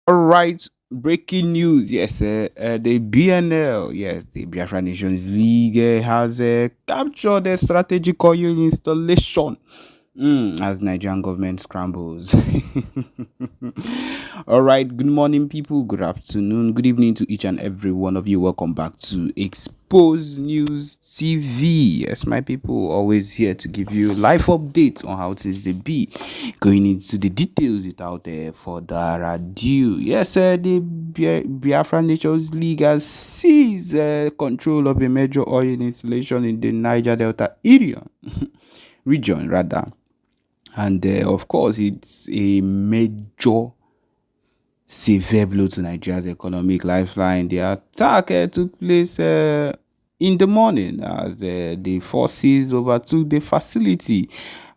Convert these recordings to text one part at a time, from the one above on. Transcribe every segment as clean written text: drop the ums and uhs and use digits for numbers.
All right, breaking news. Yes, the BNL, yes, the Biafra Nations League has captured a strategic oil installation as Nigerian government scrambles. All right, good morning, people. Good afternoon, good evening to each and every one of you. Welcome back to Expose News TV. Yes, my people, always here to give you live updates on how things they be. Going into the details without further ado. Yes, the Biafra Nations League has seized control of a major oil installation in the Niger Delta area region rather, and of course it's a major severe blow to Nigeria's economic lifeline. The attack took place in the morning as the forces overtook the facility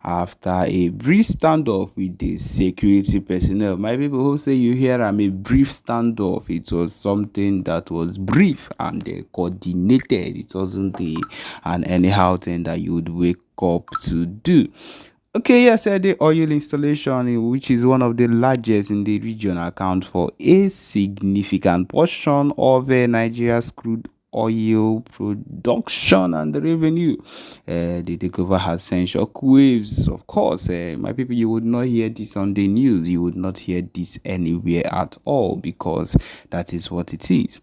after a brief standoff with the security personnel. My people who say you hear I'm a brief standoff, it was something that was brief and coordinated. It wasn't an anyhow thing that you would wake up to do. Okay, yes, the oil installation, which is one of the largest in the region, account for a significant portion of Nigeria's crude oil production and the revenue. The takeover has sent shockwaves. Of course, my people, you would not hear this on the news. You would not hear this anywhere at all because that is what it is.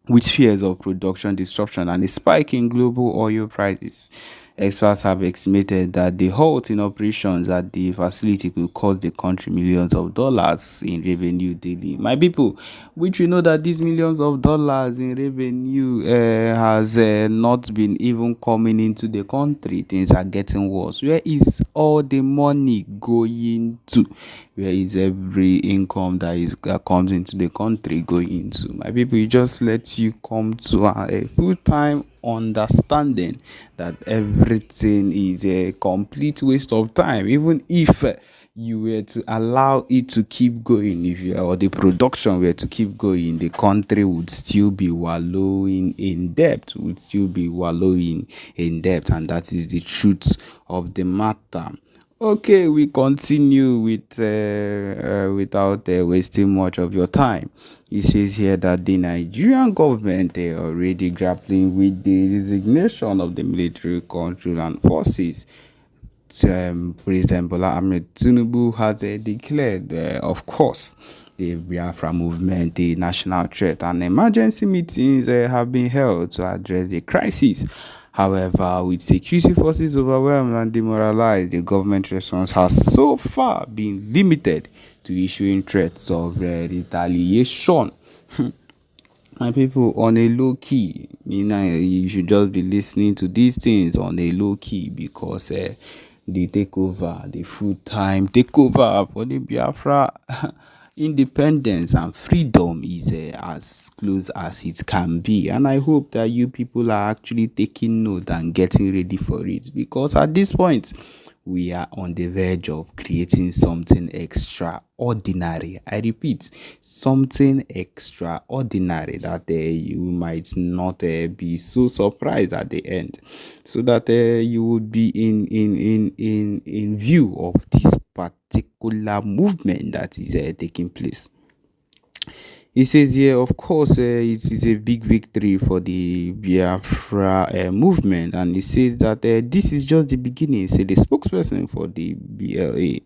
With fears of production disruption and a spike in global oil prices, experts have estimated that the halt in operations at the facility could cost the country millions of dollars in revenue daily. My people, which we know that these millions of dollars in revenue has not been even coming into the country. Things are getting worse. Where is all the money going to? Where is every income that comes into the country going into? My people, it just lets you come to a full-time understanding that everything is a complete waste of time, even if you were to allow it to keep going, if you or the production were to keep going, the country would still be wallowing in debt, and that is the truth of the matter. Okay, we continue with without wasting much of your time. It says here that the Nigerian government already grappling with the resignation of the military control and forces. President Bola Ahmed Tinubu has declared, of course, the Biafra movement a national threat, and emergency meetings have been held to address the crisis. However, with security forces overwhelmed and demoralized, the government response has so far been limited to issuing threats of retaliation. My people, on a low key, you should just be listening to these things on a low key because the takeover, the full time takeover for the Biafra independence and freedom is as close as it can be. And I hope that you people are actually taking note and getting ready for it, because at this point, we are on the verge of creating something extraordinary. I repeat, something extraordinary that you might not be so surprised at the end, so that you would be in view of this particular movement that is taking place. He says here, of course, it is a big victory for the Biafra movement, and he says that this is just the beginning. Say the spokesperson for the BLA.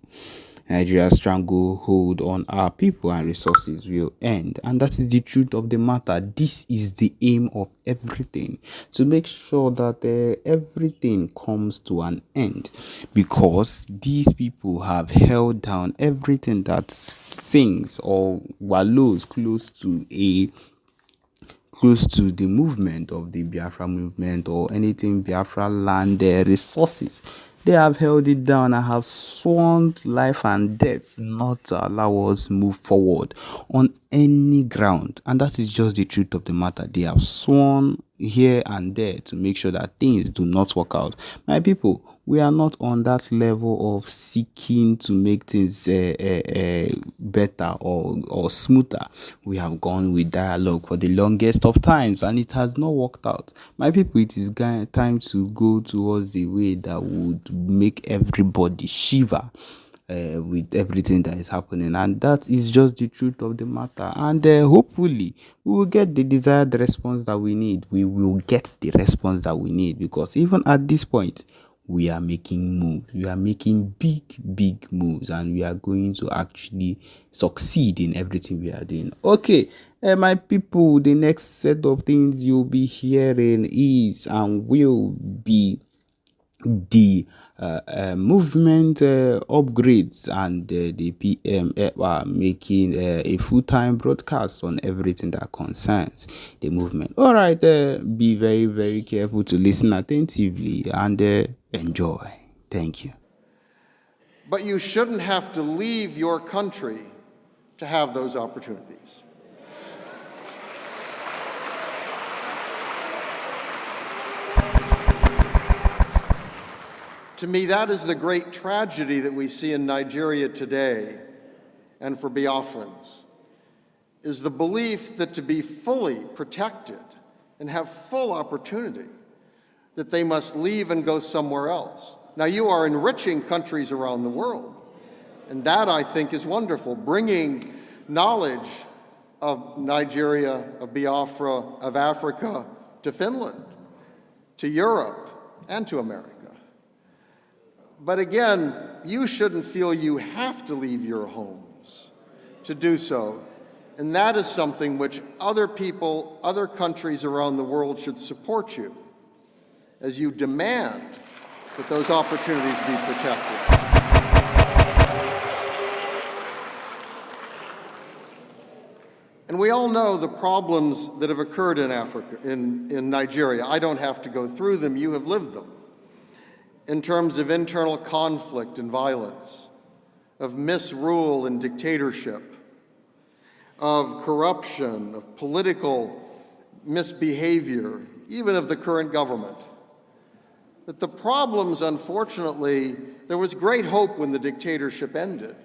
Nigeria's stranglehold on our people and resources will end. And that is the truth of the matter. This is the aim of everything, to make sure that everything comes to an end, because these people have held down everything that sings or wallows close to the movement of the Biafra movement or anything Biafra land resources. They have held it down and have sworn life and death not to allow us move forward on any ground. And that is just the truth of the matter. They have sworn here and there to make sure that things do not work out. My people, we are not on that level of seeking to make things better or smoother. We have gone with dialogue for the longest of times and it has not worked out. My people, it is time to go towards the way that would make everybody shiver with everything that is happening, and that is just the truth of the matter. And hopefully we will get the desired response that we need. We will get the response that we need, because even at this point we are making moves. We are making big moves, and we are going to actually succeed in everything we are doing. Okay, my people, the next set of things you'll be hearing is and will be the movement upgrades, and the PM are making a full-time broadcast on everything that concerns the movement. All right, be very careful to listen attentively and enjoy. Thank you. But you shouldn't have to leave your country to have those opportunities. To me, that is the great tragedy that we see in Nigeria today, and for Biafrans, is the belief that to be fully protected and have full opportunity, that they must leave and go somewhere else. Now, you are enriching countries around the world, and that, I think, is wonderful, bringing knowledge of Nigeria, of Biafra, of Africa to Finland, to Europe, and to America. But again, you shouldn't feel you have to leave your homes to do so. And that is something which other people, other countries around the world should support you as you demand that those opportunities be protected. And we all know the problems that have occurred in Africa, in Nigeria. I don't have to go through them, you have lived them. In terms of internal conflict and violence, of misrule and dictatorship, of corruption, of political misbehavior, even of the current government. But the problems, unfortunately, there was great hope when the dictatorship ended.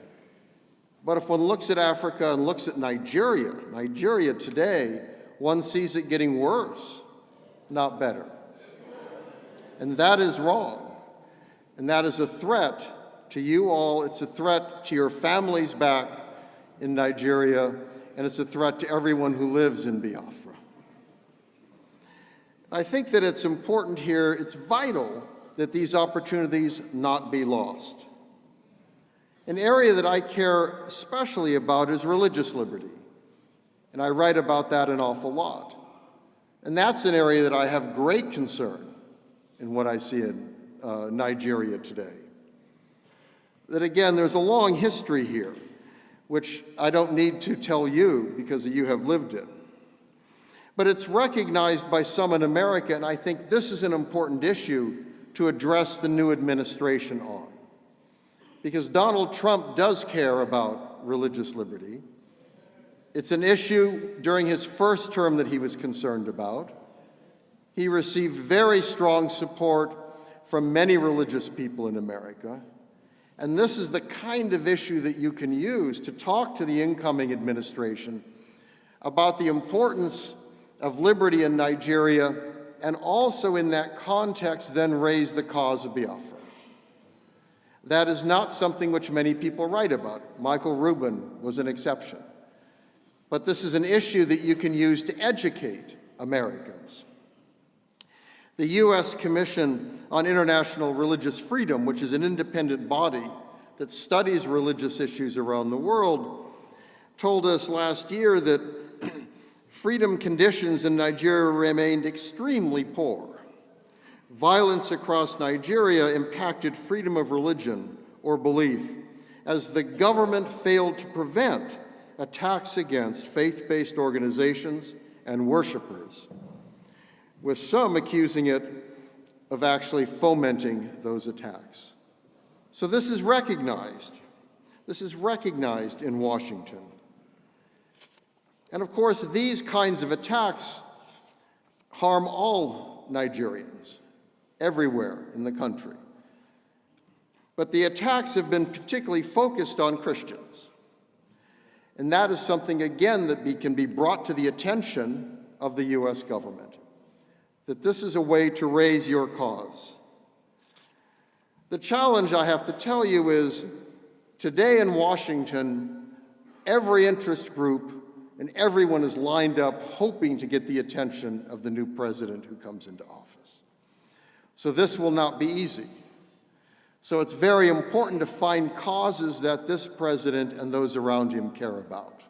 But if one looks at Africa and looks at Nigeria today, one sees it getting worse, not better. And that is wrong. And that is a threat to you all. It's a threat to your families back in Nigeria, and it's a threat to everyone who lives in Biafra. I think that it's important here, it's vital that these opportunities not be lost. An area that I care especially about is religious liberty, and I write about that an awful lot. And that's an area that I have great concern in what I see in Nigeria today. That again, there's a long history here, which I don't need to tell you because you have lived it. But it's recognized by some in America, and I think this is an important issue to address the new administration on. Because Donald Trump does care about religious liberty. It's an issue during his first term that he was concerned about. He received very strong support from many religious people in America. And this is the kind of issue that you can use to talk to the incoming administration about the importance of liberty in Nigeria, and also in that context then raise the cause of Biafra. That is not something which many people write about. Michael Rubin was an exception. But this is an issue that you can use to educate Americans. The U.S. Commission on International Religious Freedom, which is an independent body that studies religious issues around the world, told us last year that freedom conditions in Nigeria remained extremely poor. Violence across Nigeria impacted freedom of religion or belief as the government failed to prevent attacks against faith-based organizations and worshipers, with some accusing it of actually fomenting those attacks. So this is recognized. This is recognized in Washington. And of course, these kinds of attacks harm all Nigerians, everywhere in the country. But the attacks have been particularly focused on Christians. And that is something, again, that can be brought to the attention of the U.S. government, that this is a way to raise your cause. The challenge, I have to tell you, is Today in Washington, every interest group and everyone is lined up hoping to get the attention of the new president who comes into office. So this will not be easy. So it's very important to find causes that this president and those around him care about.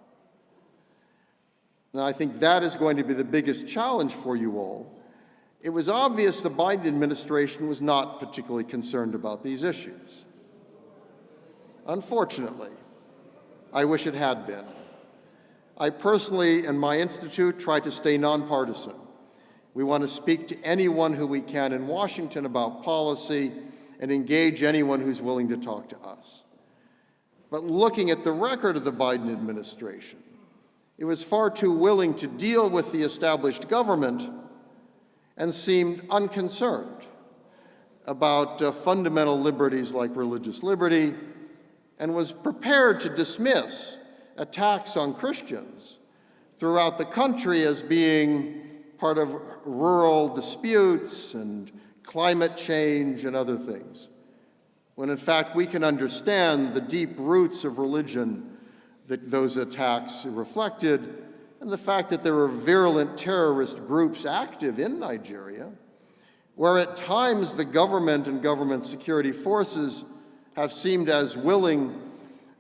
Now, I think that is going to be the biggest challenge for you all. It was obvious the Biden administration was not particularly concerned about these issues. Unfortunately, I wish it had been. I personally and my institute try to stay nonpartisan. We want to speak to anyone who we can in Washington about policy and engage anyone who's willing to talk to us. But looking at the record of the Biden administration, it was far too willing to deal with the established government and seemed unconcerned about fundamental liberties like religious liberty, and was prepared to dismiss attacks on Christians throughout the country as being part of rural disputes and climate change and other things, when in fact we can understand the deep roots of religion that those attacks reflected, and the fact that there were virulent terrorist groups active in Nigeria, where at times the government and government security forces have seemed as willing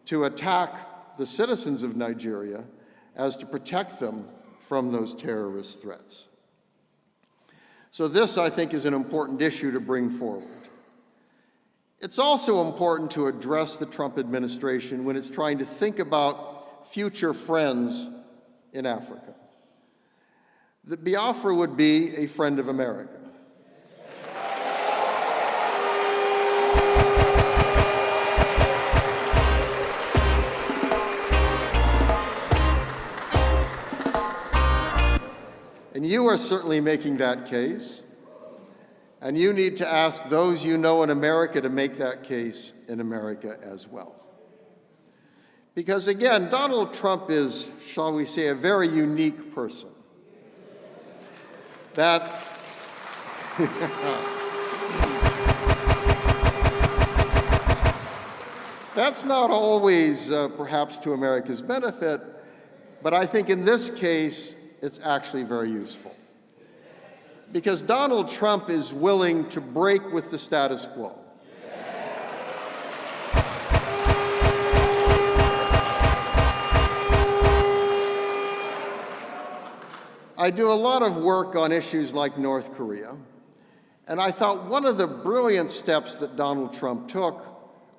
to attack the citizens of Nigeria as to protect them from those terrorist threats. So this, I think, is an important issue to bring forward. It's also important to address the Trump administration when it's trying to think about future friends in Africa. That Biafra would be a friend of America. And you are certainly making that case, and you need to ask those you know in America to make that case in America as well. Because again, Donald Trump is, shall we say, a very unique person. That that's not always perhaps to America's benefit, but I think in this case, it's actually very useful. Because Donald Trump is willing to break with the status quo. I do a lot of work on issues like North Korea, and I thought one of the brilliant steps that Donald Trump took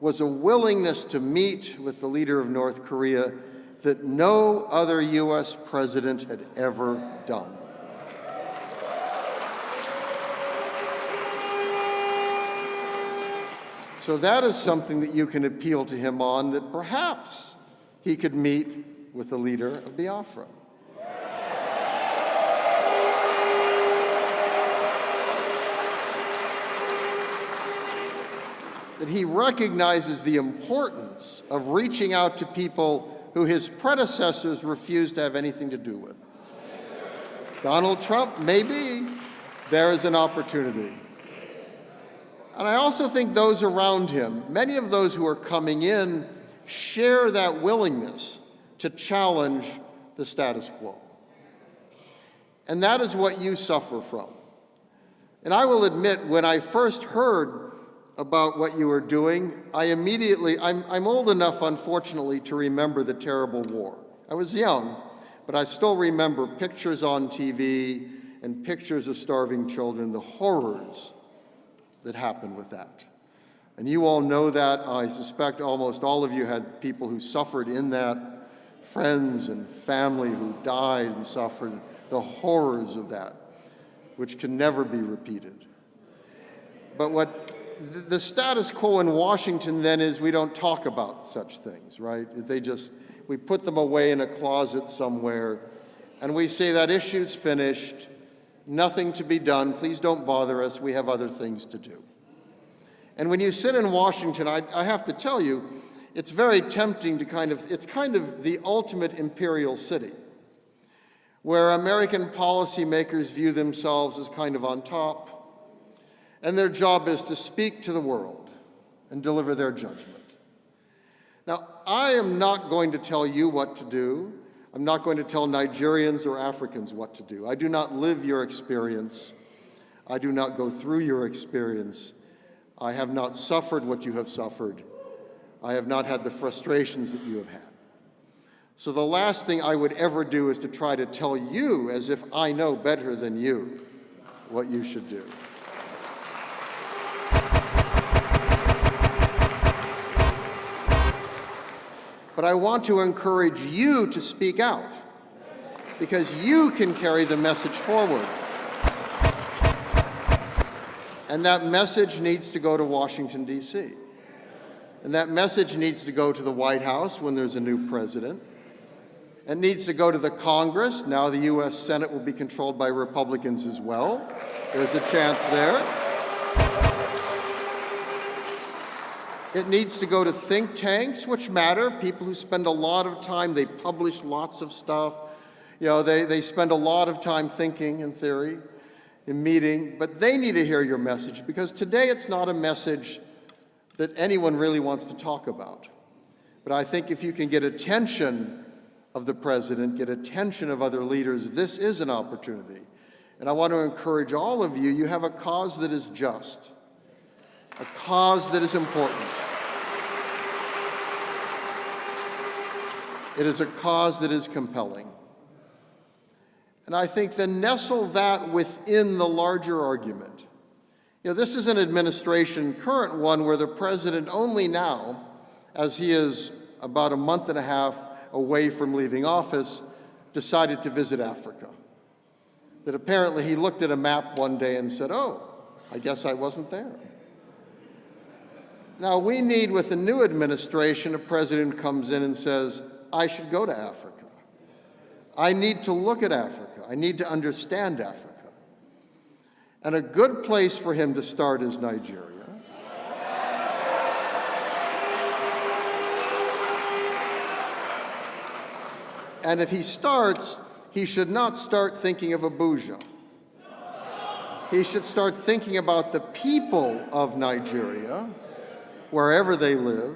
was a willingness to meet with the leader of North Korea that no other U.S. president had ever done. So that is something that you can appeal to him on, that perhaps he could meet with the leader of Biafra. That he recognizes the importance of reaching out to people who his predecessors refused to have anything to do with. Donald Trump, maybe there is an opportunity. And I also think those around him, many of those who are coming in, share that willingness to challenge the status quo. And that is what you suffer from. And I will admit, when I first heard about what you were doing, I'm old enough, unfortunately, to remember the terrible war. I was young, but I still remember pictures on TV and pictures of starving children, the horrors that happened with that. And you all know that. I suspect almost all of you had people who suffered in that, friends and family who died and suffered, the horrors of that, which can never be repeated. But what the status quo in Washington then is we don't talk about such things, right? We put them away in a closet somewhere, and we say that issue's finished, nothing to be done, please don't bother us, we have other things to do. And when you sit in Washington, I have to tell you, it's very tempting to it's kind of the ultimate imperial city, where American policymakers view themselves as kind of on top, and their job is to speak to the world and deliver their judgment. Now, I am not going to tell you what to do. I'm not going to tell Nigerians or Africans what to do. I do not live your experience. I do not go through your experience. I have not suffered what you have suffered. I have not had the frustrations that you have had. So the last thing I would ever do is to try to tell you, as if I know better than you, what you should do. But I want to encourage you to speak out, because you can carry the message forward. And that message needs to go to Washington, D.C. And that message needs to go to the White House when there's a new president. It needs to go to the Congress. Now the U.S. Senate will be controlled by Republicans as well. There's a chance there. It needs to go to think tanks, which matter, people who spend a lot of time, they publish lots of stuff. You know, they spend a lot of time thinking in theory, in meeting, but they need to hear your message, because today it's not a message that anyone really wants to talk about. But I think if you can get attention of the president, get attention of other leaders, this is an opportunity. And I want to encourage all of you, you have a cause that is just, a cause that is important. It is a cause that is compelling. And I think then nestle that within the larger argument. You know, this is an administration, current one, where the president only now, as he is about a month and a half away from leaving office, decided to visit Africa. That apparently he looked at a map one day and said, oh, I guess I wasn't there. Now, we need, with the new administration, a president who comes in and says, I should go to Africa. I need to look at Africa. I need to understand Africa. And a good place for him to start is Nigeria. And if he starts, he should not start thinking of Abuja. He should start thinking about the people of Nigeria, wherever they live,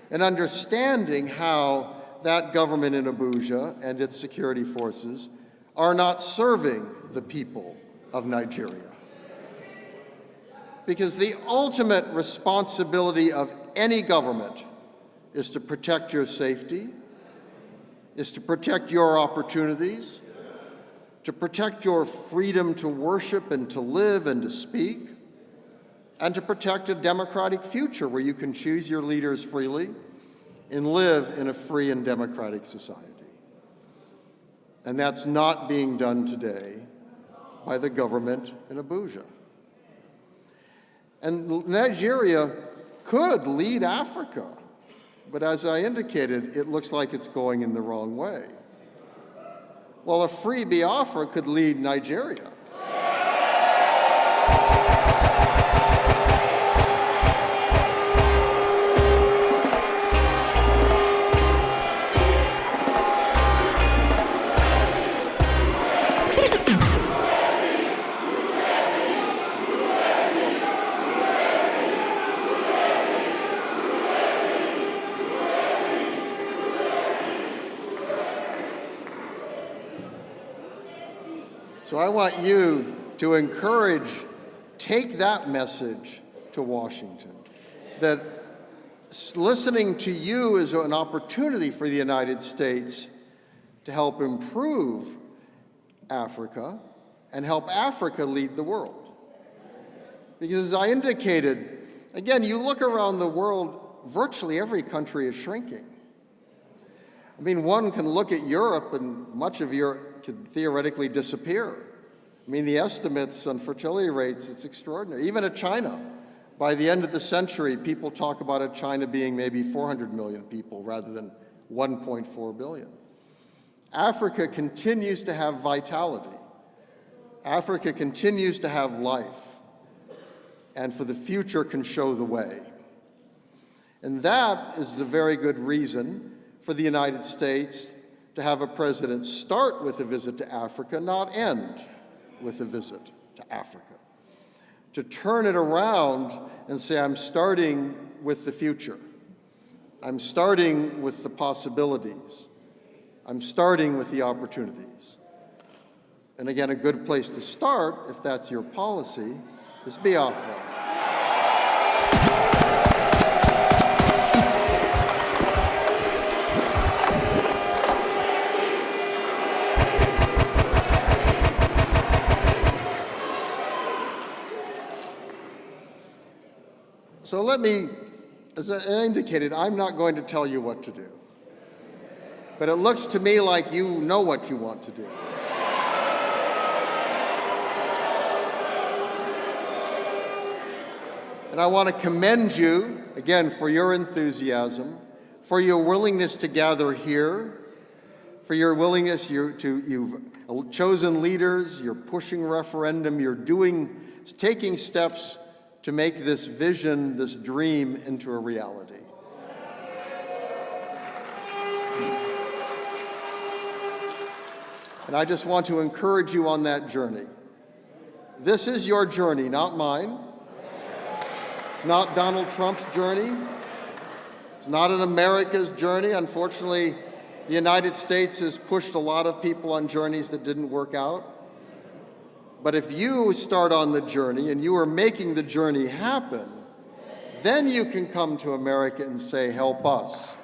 and understanding how that government in Abuja and its security forces are not serving the people of Nigeria. Because the ultimate responsibility of any government is to protect your safety, is to protect your opportunities, to protect your freedom to worship and to live and to speak, and to protect a democratic future where you can choose your leaders freely and live in a free and democratic society. And that's not being done today by the government in Abuja. And Nigeria could lead Africa, but as I indicated, it looks like it's going in the wrong way. Well, a free Biafra could lead Nigeria. So I want you to encourage, take that message to Washington, that listening to you is an opportunity for the United States to help improve Africa and help Africa lead the world. Because as I indicated, again, you look around the world, virtually every country is shrinking. I mean, one can look at Europe, and much of Europe could theoretically disappear. I mean, the estimates on fertility rates, it's extraordinary. Even at China, by the end of the century, people talk about a China being maybe 400 million people rather than 1.4 billion. Africa continues to have vitality. Africa continues to have life, and for the future can show the way. And that is a very good reason for the United States to have a president start with a visit to Africa, not end with a visit to Africa. To turn it around and say, I'm starting with the future. I'm starting with the possibilities. I'm starting with the opportunities. And again, a good place to start, if that's your policy, is Biafra. So let me, as I indicated, I'm not going to tell you what to do. But it looks to me like you know what you want to do. And I want to commend you, again, for your enthusiasm, for your willingness to gather here, for your willingness you've chosen leaders, you're pushing referendum, you're taking steps to make this vision, this dream, into a reality. And I just want to encourage you on that journey. This is your journey, not mine. It's not Donald Trump's journey. It's not an America's journey. Unfortunately, the United States has pushed a lot of people on journeys that didn't work out. But if you start on the journey and you are making the journey happen, then you can come to America and say, help us.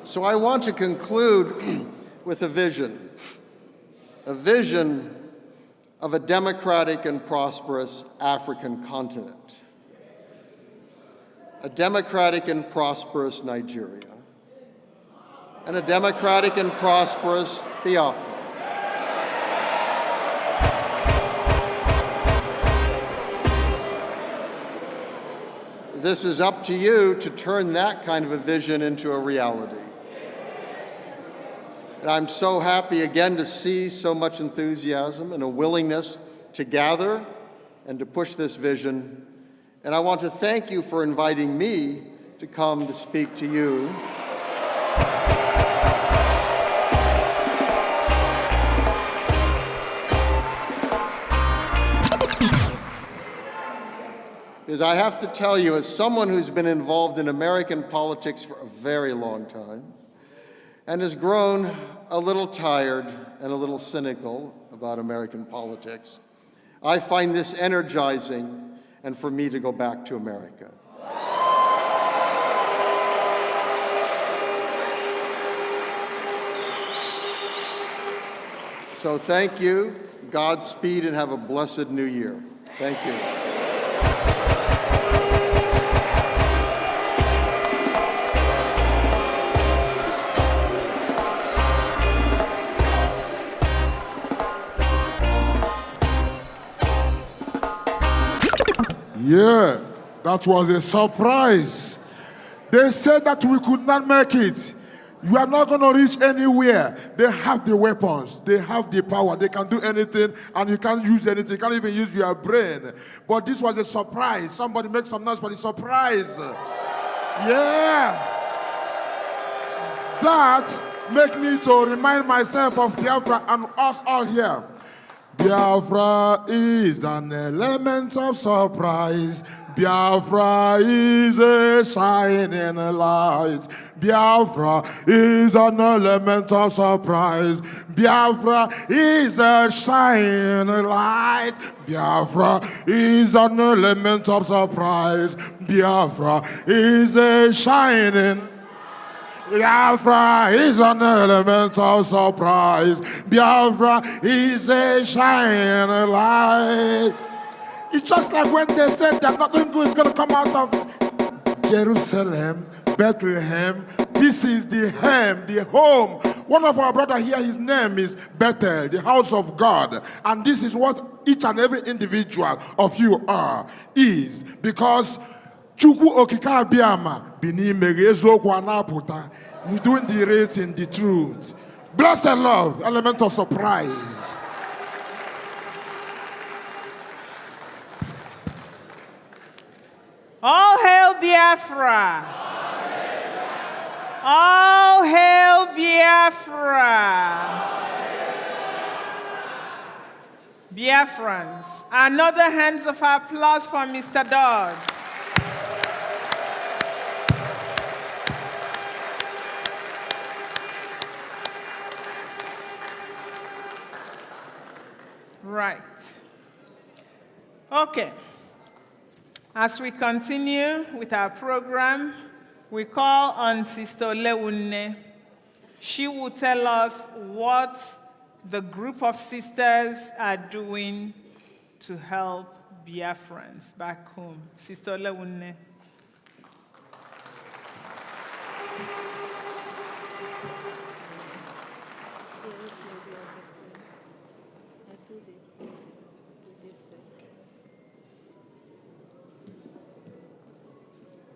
So I want to conclude with a vision of a democratic and prosperous African continent, a democratic and prosperous Nigeria, and a democratic and prosperous Biafra. This is up to you to turn that kind of a vision into a reality. And I'm so happy again to see so much enthusiasm and a willingness to gather and to push this vision. And I want to thank you for inviting me to come to speak to you. Because I have to tell you, as someone who's been involved in American politics for a very long time, and has grown a little tired and a little cynical about American politics, I find this energizing and for me to go back to America. So thank you, Godspeed, and have a blessed new year. Thank you. Yeah, that was a surprise. They said that we could not make it. You are not going to reach anywhere. They have the weapons. They have the power. They can do anything, and you can't use anything. You can't even use your brain. But this was a surprise. Somebody make some noise for the surprise. Yeah. That make me to remind myself of Biafra and us all here. Biafra is an element of surprise. Biafra is a shining light. Biafra is an element of surprise. Biafra is a shining light. Biafra is an element of surprise. Biafra is a shining. Biafra is an element of surprise. Biafra is a shining light. It's just like when they said that nothing good is going to come out of Jerusalem, Bethlehem. This is the home, the home. One of our brothers here, his name is Bethel, the house of God. And this is what each and every individual of you is. Because Chukwu okike abịama bi n'ime gị, eziokwu anapụta. You're doing the rating, the truth. Blessed love, element of surprise. All hail Biafra! All hail Biafra! Biafrans, another hands of applause for Mr. Dodd. Right. Okay. As we continue with our program, we call on Sister Olewunne. She will tell us what the group of sisters are doing to help Biafrans back home. Sister Olewunne.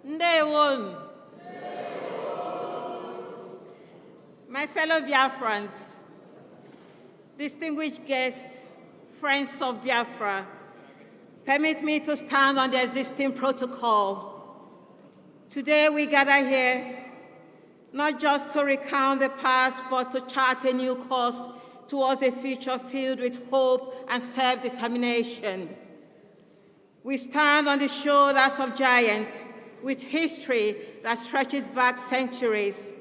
Ndewon. My fellow Biafrans, distinguished guests, friends of Biafra, permit me to stand on the existing protocol. Today we gather here not just to recount the past, but to chart a new course towards a future filled with hope and self-determination. We stand on the shoulders of giants with history that stretches back centuries,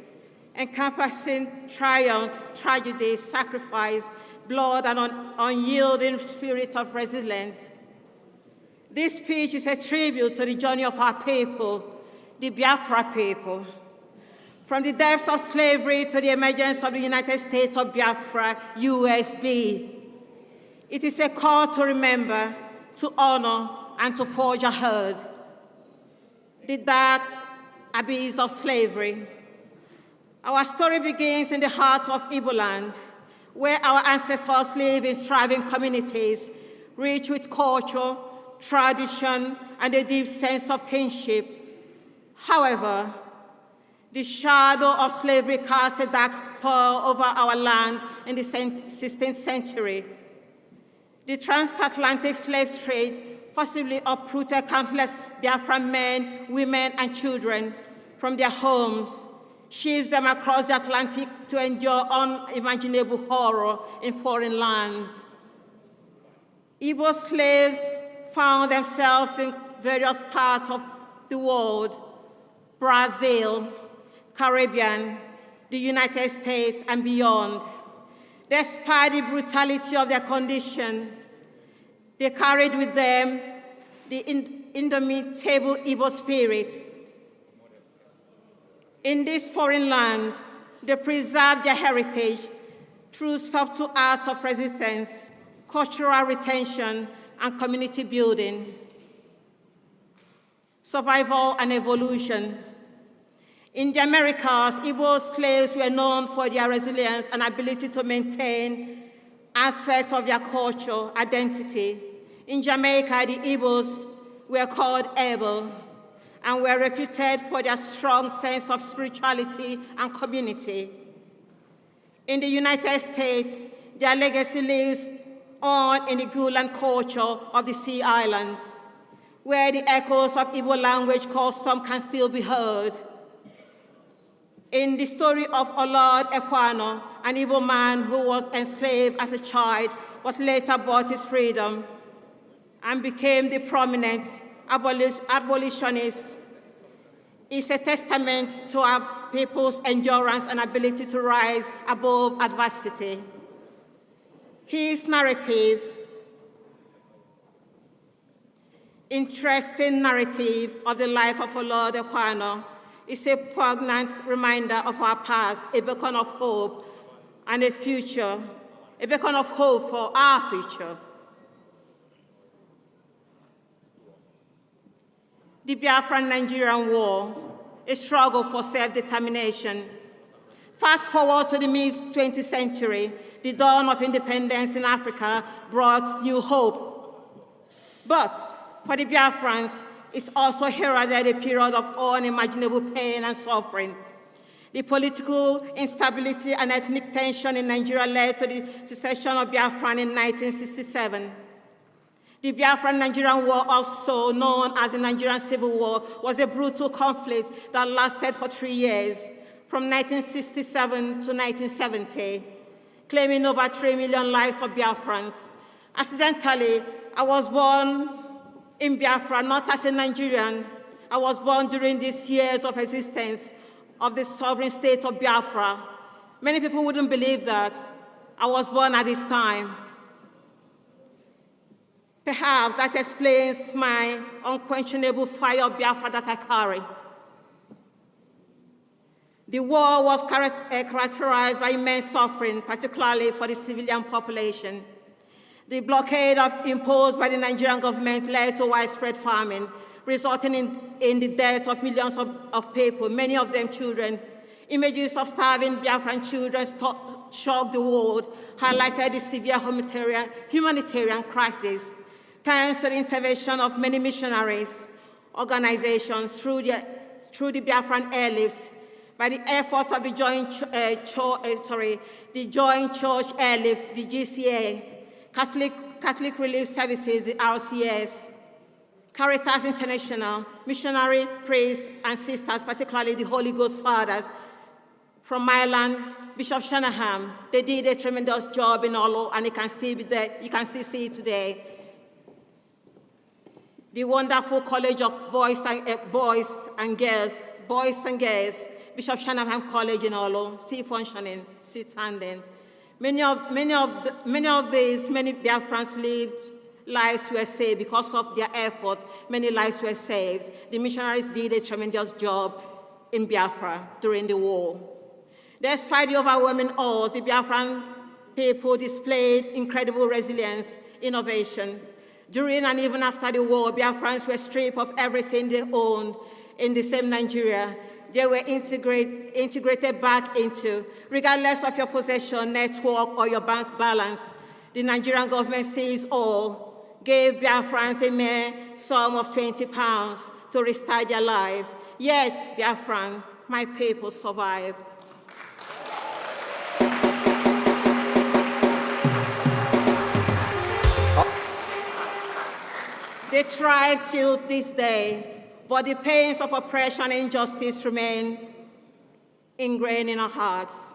encompassing triumphs, tragedies, sacrifice, blood, and an unyielding spirit of resilience. This speech is a tribute to the journey of our people, the Biafra people. From the depths of slavery to the emergence of the United States of Biafra, USB. It is a call to remember, to honor, and to forge ahead. The dark abyss of slavery. Our story begins in the heart of Igbo land, where our ancestors live in thriving communities, rich with culture, tradition, and a deep sense of kinship. However, the shadow of slavery casts a dark spell over our land in the 16th century. The transatlantic slave trade forcibly uprooted countless Biafran men, women, and children from their homes, ships them across the Atlantic to endure unimaginable horror in foreign lands. Igbo slaves found themselves in various parts of the world: Brazil, Caribbean, the United States, and beyond. Despite the brutality of their conditions, they carried with them the indomitable Igbo spirit. In these foreign lands, they preserved their heritage through subtle acts of resistance, cultural retention, and community building. Survival and evolution. In the Americas, Igbo slaves were known for their resilience and ability to maintain aspects of their culture, identity. In Jamaica, the Igbos were called able and were reputed for their strong sense of spirituality and community. In the United States, their legacy lives on in the Gulen culture of the Sea Islands, where the echoes of Igbo language custom can still be heard. In the story of Olod Ekwano, an Igbo man who was enslaved as a child, but later bought his freedom and became the prominent abolitionist, is a testament to our people's endurance and ability to rise above adversity. His narrative, interesting narrative of the life of Olod Ekwano, is a poignant reminder of our past, a beacon of hope and a future, a beacon of hope for our future. The Biafran-Nigerian War, a struggle for self-determination. Fast forward to the mid-20th century, the dawn of independence in Africa brought new hope. But for the Biafrans, it also heralded a period of unimaginable pain and suffering. The political instability and ethnic tension in Nigeria led to the secession of Biafra in 1967. The Biafran-Nigerian War, also known as the Nigerian Civil War, was a brutal conflict that lasted for 3 years, from 1967 to 1970, claiming over 3 million lives of Biafrans. Accidentally, I was born in Biafra, not as a Nigerian. I was born during these years of existence of the sovereign state of Biafra. Many people wouldn't believe that I was born at this time. Perhaps that explains my unquenchable fire of Biafra that I carry. The war was characterized by immense suffering, particularly for the civilian population. The blockade imposed by the Nigerian government led to widespread famine, resulting in the death of millions of people, many of them children. Images of starving Biafran children shocked the world, highlighted the severe humanitarian crisis. Thanks to the intervention of many missionaries, organizations through the Biafran airlifts, by the effort of the Joint Church Airlift, the GCA, Catholic Relief Services, the RCS, Caritas International, missionary priests and sisters, particularly the Holy Ghost Fathers from Ireland, Bishop Shanahan. They did a tremendous job in Olo, and you can still see it today. The wonderful College of Boys and Girls, Bishop Shanahan College in Olo, still functioning, still standing. Many Biafrans lived lives were saved because of their efforts. Many lives were saved. The missionaries did a tremendous job in Biafra during the war. Despite the overwhelming odds, the Biafran people displayed incredible resilience, innovation. During and even after the war, Biafrans were stripped of everything they owned in the same Nigeria. They were integrated back into, regardless of your possession, network, or your bank balance. The Nigerian government seized all, gave Biafrans a mere sum of £20 to restart their lives. Yet, Biafran, my people, survived. They thrive till this day, but the pains of oppression and injustice remain ingrained in our hearts.